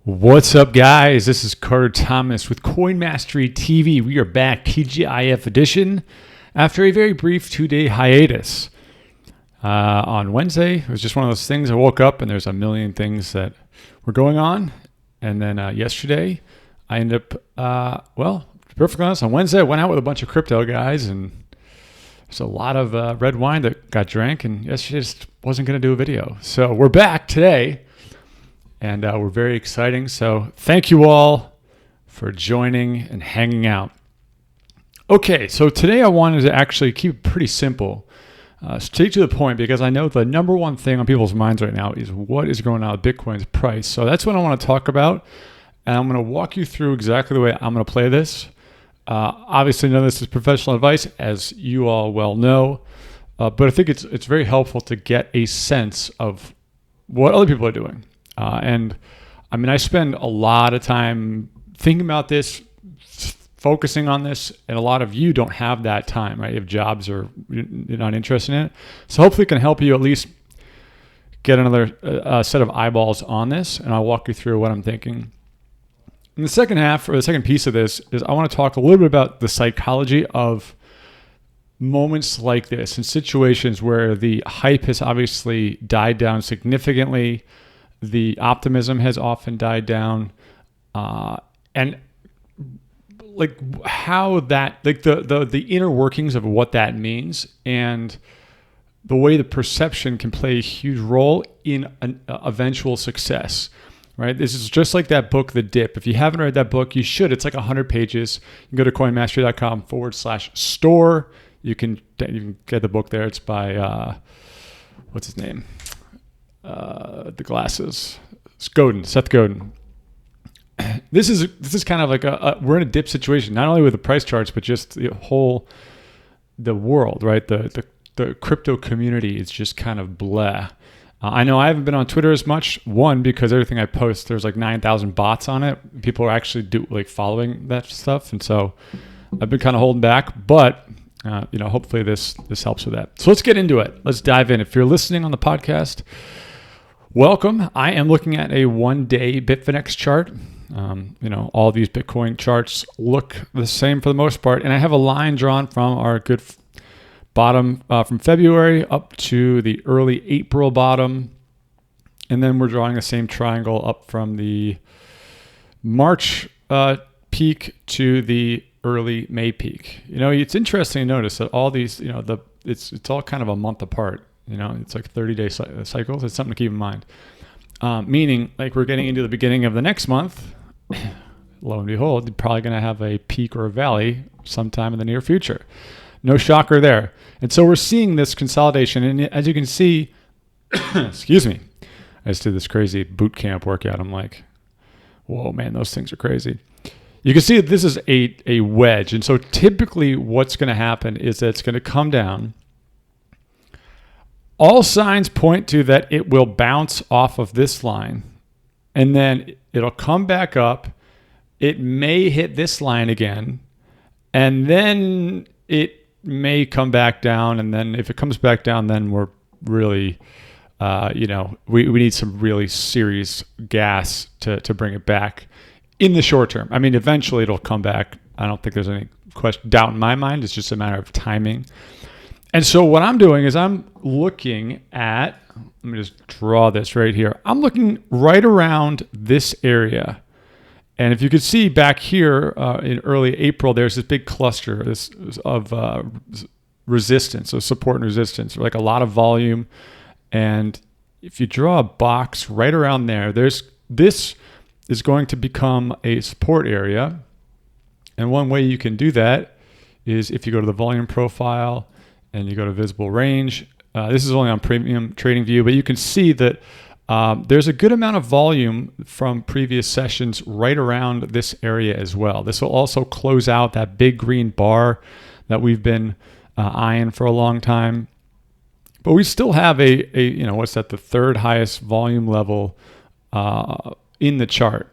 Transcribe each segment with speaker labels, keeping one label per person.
Speaker 1: What's up, guys? This is Carter Thomas with Coin Mastery TV. We are back, TGIF edition, after a very brief 2-day hiatus. On Wednesday, it was just one of those things. I woke up and there's a million things that were going on. And then yesterday, I ended up, to be perfectly honest, on Wednesday, I went out with a bunch of crypto guys and there's a lot of red wine that got drank. And yesterday just wasn't going to do a video. So we're back today. And we're very exciting. So thank you all for joining and hanging out. Okay, so today I wanted to actually keep it pretty simple. Straight to the point, because I know the number one thing on people's minds right now is what is going on with Bitcoin's price. So that's what I want to talk about. And I'm going to walk you through exactly the way I'm going to play this. Obviously, none of this is professional advice, as you all well know. But I think it's very helpful to get a sense of what other people are doing. And I mean, I spend a lot of time thinking about this, focusing on this, and a lot of you don't have that time, right? You have jobs or you're not interested in it. So hopefully it can help you at least get another set of eyeballs on this, and I'll walk you through what I'm thinking. In the second half, or the second piece of this, is I want to talk a little bit about the psychology of moments like this, in situations where the hype has obviously died down significantly. The optimism has often died down, and like how that, like the inner workings of what that means, and the way the perception can play a huge role in an eventual success. Right? This is just like that book, The Dip. If you haven't read that book, you should. It's like 100 pages. You can go to coinmastery.com/store. You can get the book there. It's by what's his name? The glasses. Seth Godin. This is kind of like we're in a dip situation, not only with the price charts, but just the world, right? The crypto community is just kind of bleh. I know I haven't been on Twitter as much. One, because everything I post, there's like 9,000 bots on it. People are actually following that stuff, and so I've been kind of holding back. But hopefully this helps with that. So let's get into it. Let's dive in. If you're listening on the podcast, welcome. I am looking at a 1-day Bitfinex chart. All these Bitcoin charts look the same for the most part. And I have a line drawn from our good bottom from February up to the early April bottom. And then we're drawing the same triangle up from the March peak to the early May peak. It's interesting to notice that all these, it's all kind of a month apart. It's like 30-day cycles. It's something to keep in mind. Meaning, like, we're getting into the beginning of the next month. Lo and behold, you're probably going to have a peak or a valley sometime in the near future. No shocker there. And so we're seeing this consolidation. And as you can see, excuse me, I just did this crazy boot camp workout. I'm like, whoa, man, those things are crazy. You can see that this is a wedge. And so typically what's going to happen is that it's going to come down. All signs point to that it will bounce off of this line, and then it'll come back up. It may hit this line again, and then it may come back down. And then if it comes back down, then we're really, we need some really serious gas to bring it back in the short term. I mean, eventually it'll come back. I don't think there's any doubt in my mind. It's just a matter of timing. And so what I'm doing is I'm looking at, let me just draw this right here. I'm looking right around this area. And if you could see back here in early April, there's this big cluster of resistance, so support and resistance, like a lot of volume. And if you draw a box right around there, this is going to become a support area. And one way you can do that is if you go to the volume profile, and you go to visible range. This is only on Premium Trading View, but you can see that there's a good amount of volume from previous sessions right around this area as well. This will also close out that big green bar that we've been eyeing for a long time. But we still have a the third highest volume level in the chart.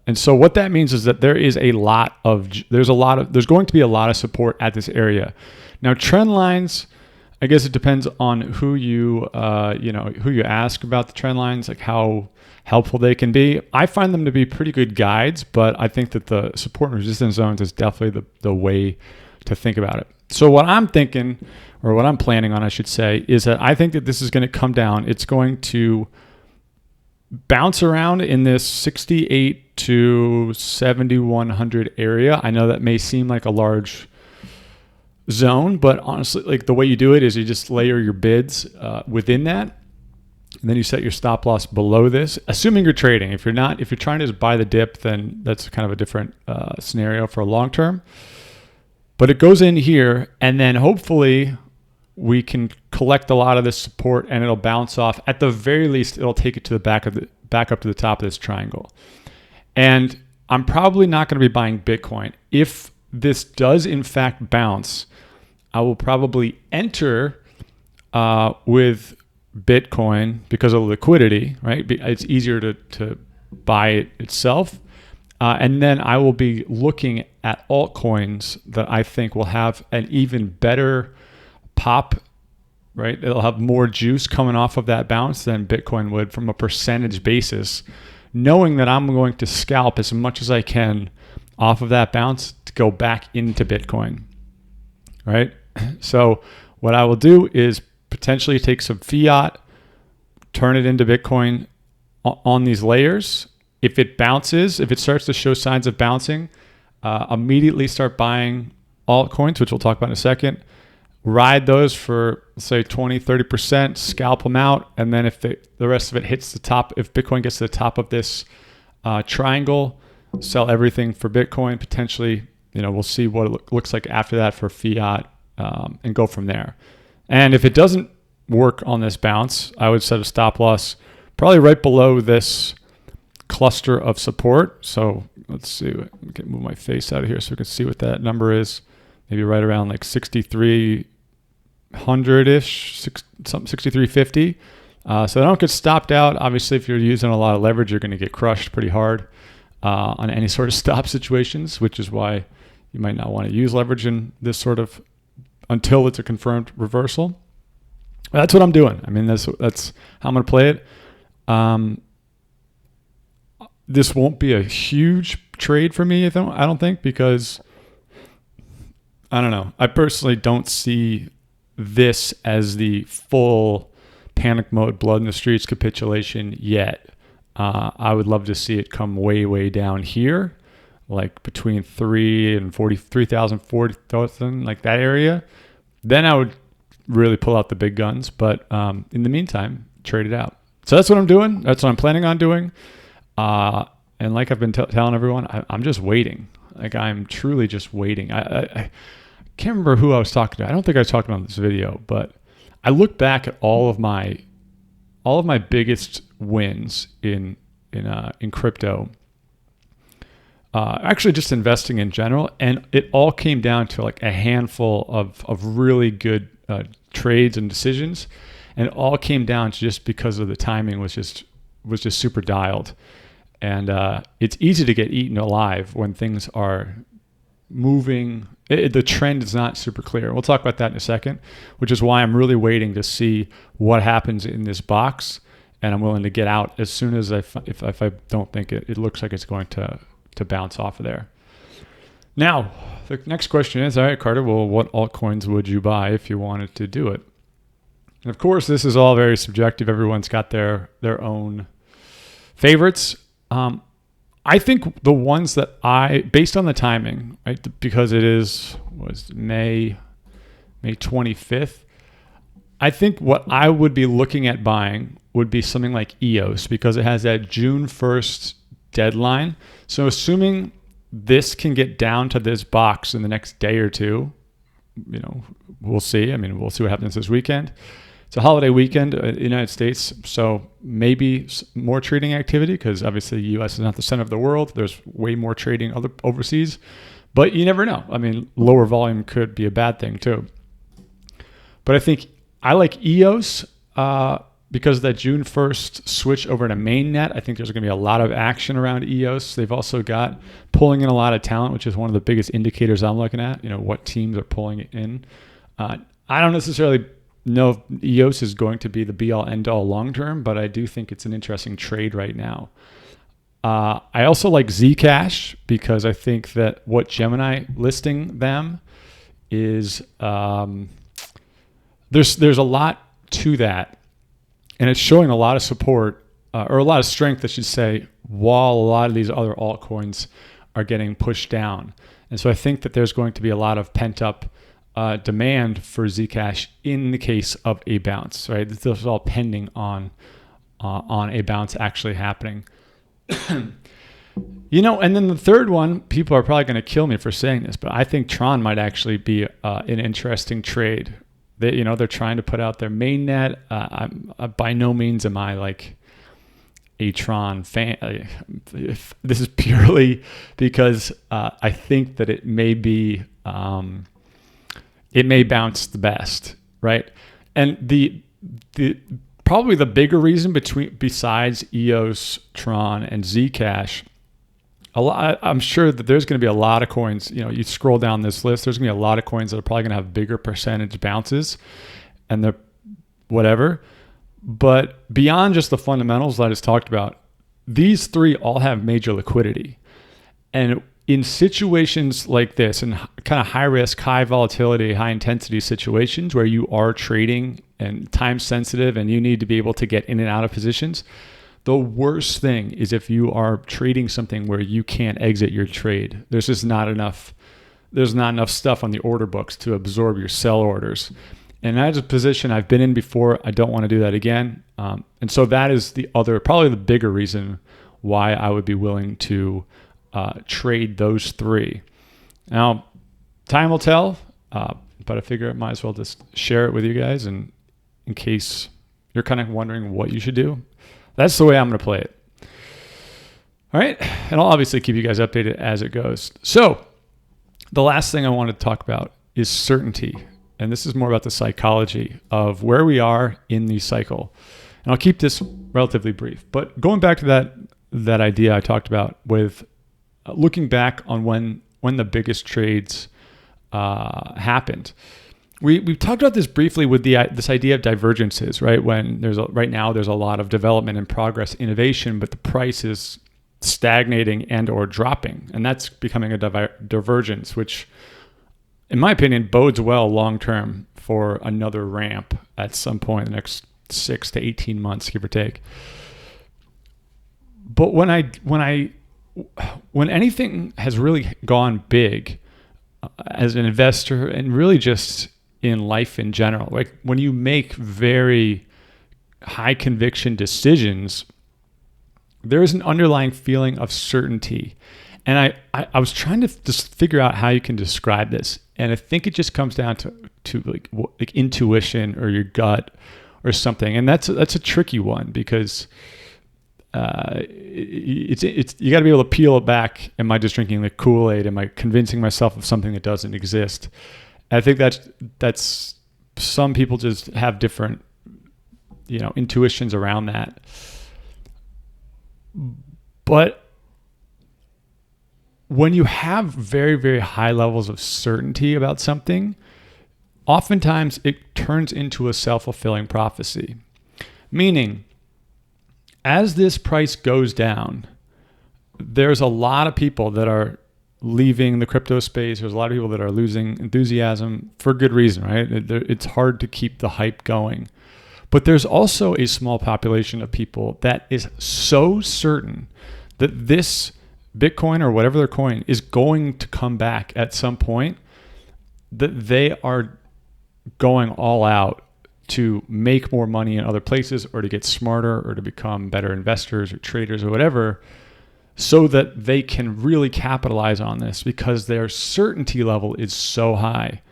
Speaker 1: And so what that means is that there's going to be a lot of support at this area. Now, trend lines, I guess it depends on who you who you ask about the trend lines, like how helpful they can be. I find them to be pretty good guides, but I think that the support and resistance zones is definitely the way to think about it. So what I'm thinking, or what I'm planning on, I should say, is that I think that this is going to come down. It's going to bounce around in this 68 to 7,100 area. I know that may seem like a large zone, but honestly, like the way you do it is you just layer your bids within that, and then you set your stop loss below this, assuming you're trading. If you're trying to just buy the dip, then that's kind of a different scenario for a long term. But it goes in here, and then hopefully we can collect a lot of this support, and it'll bounce off. At the very least, it'll take it to the back up to the top of this triangle. And I'm probably not going to be buying Bitcoin. If this does in fact bounce, I will probably enter with Bitcoin because of liquidity, right? It's easier to buy it itself. And then I will be looking at altcoins that I think will have an even better pop, right? It'll have more juice coming off of that bounce than Bitcoin would from a percentage basis, knowing that I'm going to scalp as much as I can off of that bounce to go back into Bitcoin, right? So what I will do is potentially take some fiat, turn it into Bitcoin on these layers. If it bounces, if it starts to show signs of bouncing, immediately start buying altcoins, which we'll talk about in a second. Ride those for, let's say, 20, 30%, scalp them out. And then if the rest of it hits the top, if Bitcoin gets to the top of this triangle, sell everything for Bitcoin. Potentially, we'll see what it looks like after that for fiat, and go from there. And if it doesn't work on this bounce, I would set a stop loss probably right below this cluster of support. So let's see, I can move my face out of here so we can see what that number is. Maybe right around like 6,300-ish, 6,350. So they don't get stopped out. Obviously, if you're using a lot of leverage, you're going to get crushed pretty hard on any sort of stop situations, which is why you might not want to use leverage in this sort of until it's a confirmed reversal. That's what I'm doing. I mean, that's how I'm going to play it. This won't be a huge trade for me, I don't think, because I don't know. I personally don't see this as the full panic mode, blood in the streets capitulation yet. I would love to see it come way, way down here, like between 3,000, 40,000, like that area. Then I would really pull out the big guns. But in the meantime, trade it out. So that's what I'm doing. That's what I'm planning on doing. And like I've been telling everyone, I'm just waiting. Like I'm truly just waiting. I can't remember who I was talking to. I don't think I was talking about this video, but I look back at all of my biggest wins in crypto. Actually just investing in general, and it all came down to like a handful of really good trades and decisions, and it all came down to just because of the timing was just super dialed. And it's easy to get eaten alive when things are moving. The trend is not super clear. We'll talk about that in a second, which is why I'm really waiting to see what happens in this box, and I'm willing to get out as soon as if I don't think it looks like it's going to bounce off of there. Now, the next question is, all right, Carter, well, what altcoins would you buy if you wanted to do it? And of course, this is all very subjective. Everyone's got their own favorites. I think the ones that based on the timing, right, because it was May 25th, I think what I would be looking at buying would be something like EOS because it has that June 1st deadline. So assuming this can get down to this box in the next day or two, we'll see. I mean, we'll see what happens this weekend. It's a holiday weekend in the United States, so maybe more trading activity because obviously the U.S. is not the center of the world. There's way more trading overseas, but you never know. I mean, lower volume could be a bad thing too. But I think I like EOS because of that June 1st switch over to mainnet. I think there's going to be a lot of action around EOS. They've also got pulling in a lot of talent, which is one of the biggest indicators I'm looking at, what teams are pulling it in. I don't necessarily know if EOS is going to be the be all end all long term, but I do think it's an interesting trade right now. I also like Zcash because I think that what Gemini listing them is there's a lot to that, and it's showing a lot of support or a lot of strength, I should say, while a lot of these other altcoins are getting pushed down. And so I think that there's going to be a lot of pent up demand for Zcash in the case of a bounce, right? This is all pending on a bounce actually happening. And then the third one, people are probably going to kill me for saying this, but I think Tron might actually be an interesting trade. They're trying to put out their mainnet. By no means am I like a Tron fan. This is purely because I think that it may be, it may bounce the best, right? And the probably the bigger reason besides EOS, Tron, and Zcash, I'm sure that there's going to be a lot of coins. You scroll down this list, there's going to be a lot of coins that are probably going to have bigger percentage bounces, and they're whatever. But beyond just the fundamentals that I just talked about, these three all have major liquidity. And in situations like this, in kind of high risk, high volatility, high intensity situations where you are trading and time sensitive and you need to be able to get in and out of positions, the worst thing is if you are trading something where you can't exit your trade. There's just not enough stuff on the order books to absorb your sell orders. And that's a position I've been in before. I don't want to do that again. And so that is probably the bigger reason why I would be willing to trade those three. Now, time will tell, but I figure I might as well just share it with you guys. And in case you're kind of wondering what you should do, that's the way I'm going to play it. All right. And I'll obviously keep you guys updated as it goes. So the last thing I want to talk about is certainty. And this is more about the psychology of where we are in the cycle. And I'll keep this relatively brief. But going back to that idea I talked about with looking back on when the biggest trades happened. We've talked about this briefly with this idea of divergences, right? When right now there's a lot of development and progress, innovation, but the price is stagnating and or dropping. And that's becoming a divergence, which in my opinion, bodes well long-term for another ramp at some point in the next 6 to 18 months, give or take. But when anything has really gone big as an investor and really just in life in general, like when you make very high conviction decisions, there is an underlying feeling of certainty. And I was trying to just figure out how you can describe this. And I think it just comes down to like intuition or your gut or something. And that's a tricky one because it's you got to be able to peel it back. Am I just drinking the Kool-Aid? Am I convincing myself of something that doesn't exist? And I think that's some people just have different intuitions around that. But when you have very, very high levels of certainty about something, oftentimes it turns into a self-fulfilling prophecy. Meaning, as this price goes down, there's a lot of people that are leaving the crypto space. There's a lot of people that are losing enthusiasm for good reason, right? It's hard to keep the hype going. But there's also a small population of people that is so certain that this Bitcoin or whatever their coin is going to come back at some point that they are going all out to make more money in other places or to get smarter or to become better investors or traders or whatever so that they can really capitalize on this because their certainty level is so high.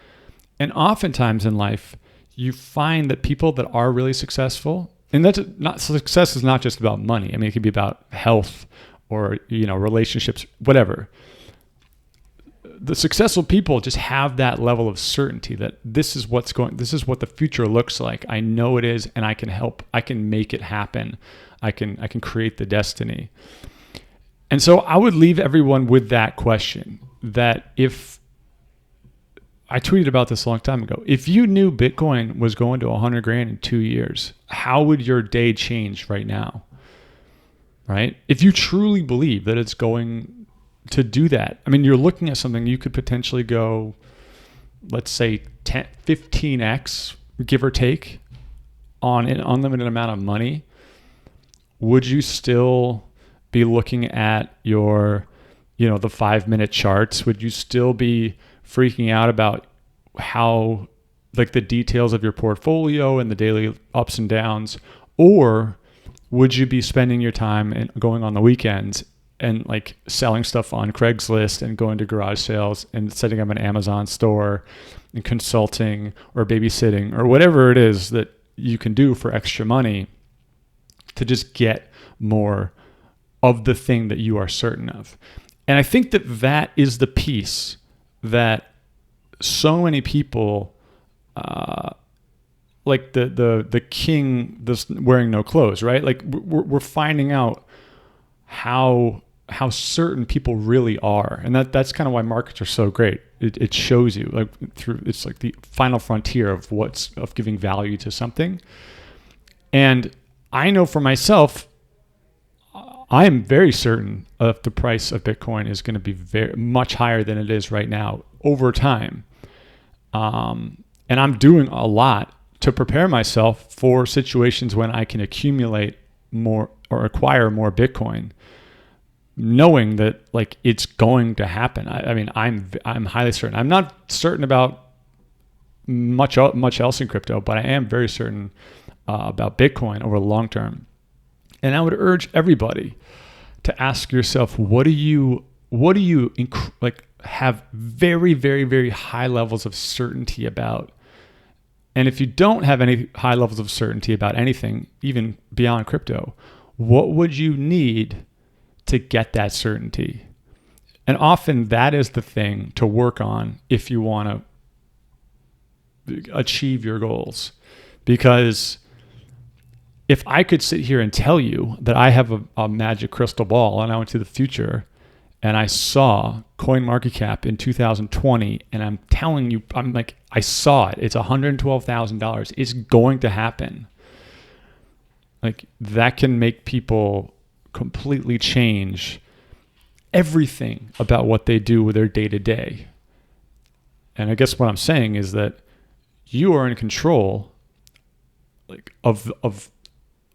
Speaker 1: And oftentimes in life, you find that people that are really successful, and success is not just about money. I mean, it could be about health or relationships, whatever. The successful people just have that level of certainty that this is what the future looks like. I know it is, and I can help. I can make it happen. I can create the destiny. And so I would leave everyone with that question: that if I tweeted about this a long time ago. If you knew Bitcoin was going to 100 grand in 2 years, how would your day change right now? Right? If you truly believe that it's going to do that, I mean, you're looking at something you could potentially go, let's say 15x, give or take, on an unlimited amount of money. Would you still be looking at your, the 5-minute charts? Would you still be freaking out about how, like, the details of your portfolio and the daily ups and downs? Or would you be spending your time and going on the weekends and like selling stuff on Craigslist and going to garage sales and setting up an Amazon store and consulting or babysitting or whatever it is that you can do for extra money to just get more of the thing that you are certain of? And I think that is the piece that so many people, like the king that's wearing no clothes, right? Like we're finding out how certain people really are, and that's kind of why markets are so great. It shows you, like, it's like the final frontier of giving value to something. And I know for myself, I am very certain of the price of Bitcoin is going to be very much higher than it is right now over time. And I'm doing a lot to prepare myself for situations when I can accumulate more or acquire more Bitcoin, knowing that, like, it's going to happen. I mean, I'm highly certain. I'm not certain about much else in crypto, but I am very certain about Bitcoin over the long term. And I would urge everybody to ask yourself, what do you have very, very, very high levels of certainty about? And if you don't have any high levels of certainty about anything, even beyond crypto, what would you need to get that certainty? And often that is the thing to work on if you want to achieve your goals. Because if I could sit here and tell you that I have a magic crystal ball and I went to the future and I saw CoinMarketCap in 2020, and I'm telling you, I'm like, I saw it. It's $112,000. It's going to happen. Like, that can make people completely change everything about what they do with their day to day. And I guess what I'm saying is that you are in control, like, of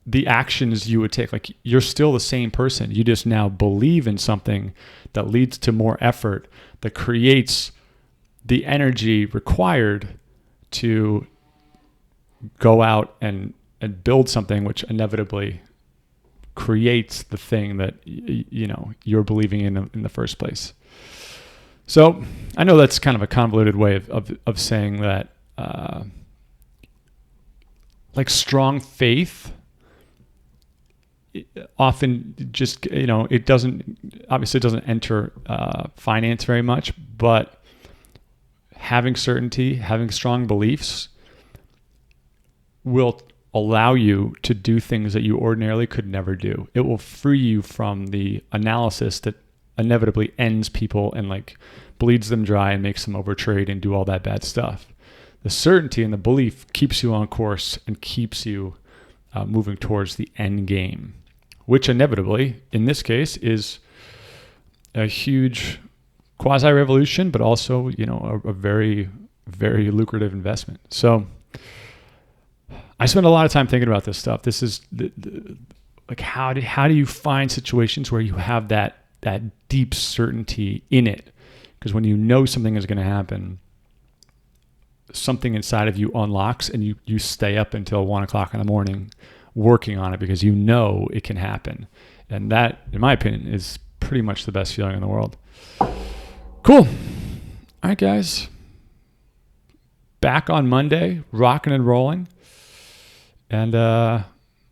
Speaker 1: the actions you would take. Like, you're still the same person. You just now believe in something that leads to more effort, that creates the energy required to go out and build something, which inevitably creates the thing that you're believing in the first place. So I know that's kind of a convoluted way of saying that, like, strong faith often just, it doesn't enter finance very much, but having certainty, having strong beliefs will allow you to do things that you ordinarily could never do. It will free you from the analysis that inevitably ends people and, like, bleeds them dry and makes them overtrade and do all that bad stuff. The certainty and the belief keeps you on course and keeps you moving towards the end game, which inevitably, in this case, is a huge quasi-revolution, but also, a very, very lucrative investment. So I spend a lot of time thinking about this stuff. This is like, how do you find situations where you have that deep certainty in it? Because when you know something is going to happen, something inside of you unlocks, and you stay up until 1 o'clock in the morning working on it because you know it can happen. And that, in my opinion, is pretty much the best feeling in the world. Cool. All right, guys. Back on Monday, rocking and rolling. And, or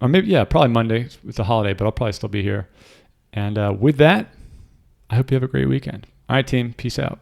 Speaker 1: maybe, probably Monday. It's a holiday, but I'll probably still be here. And with that, I hope you have a great weekend. All right, team. Peace out.